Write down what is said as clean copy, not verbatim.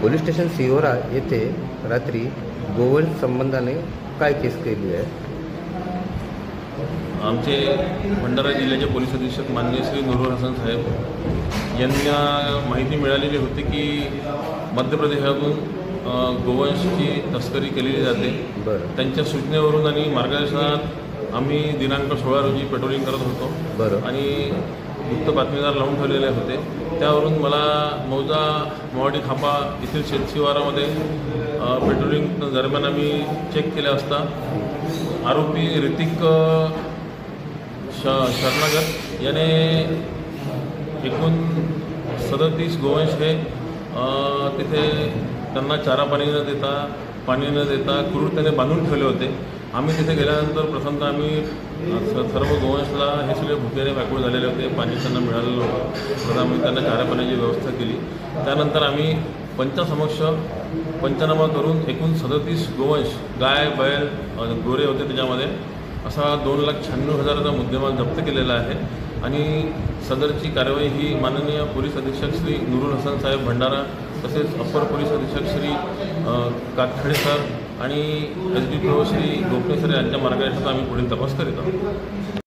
Police station Sihora येथे रात्री गोवंश संबंधाने काय केस केली आहे? आमचे भंडारा जिल्ह्याचे पोलीस अधीक्षक माननीय श्री नूरुल हसन साहेब यांना माहिती मिळालेली होती की मध्य प्रदेशातून गोवंशची तस्करी केलेली जाते। त्यांच्या सूचनेवरून आणि मार्गदर्शनात आम्ही दिनांक 16 रोजी पेट्रोलिंग करत होतो आणि गुप्त बातमीदार लावून ठेवलेले होते। त्यावरून मला मौजा मोवाडी खापा येथील शेतशिवारामध्ये पेट्रोलिंग दरम्यान आम्ही चेक केले असता आरोपी ऋतिक शरणागत याने एकूण 37 गोवंश हे तिथे त्यांना चारा पाणी न देता क्रूरतेने बांधून ठेवले होते। आम्ही तिथे गेल्यानंतर प्रथमतः आम्ही सर्व गोवंशला हे सगळे भुकेने व्याकुळ झालेले होते, पाणी त्यांना मिळालेलं होतं, तर आम्ही त्यांना चारा पाण्याची व्यवस्था केली। त्यानंतर आम्ही पंचासमक्ष पंचनामा करून एकूण 37 गोवंश गाय बैल गोरे होते, त्याच्यामध्ये असा 2,96,000चा मुद्देमाल जप्त केलेला आहे आणि सदरची कार्यवाही ही माननीय पोलीस अधीक्षक श्री नूरुल हसन साहेब भंडारा तसेच अप्पर पोलीस अधीक्षक श्री कातखडे सर आणि SDPO श्री गोपने सर यांच्या मार्गदर्शनात आम्ही पुढील तपास करीत आहोत।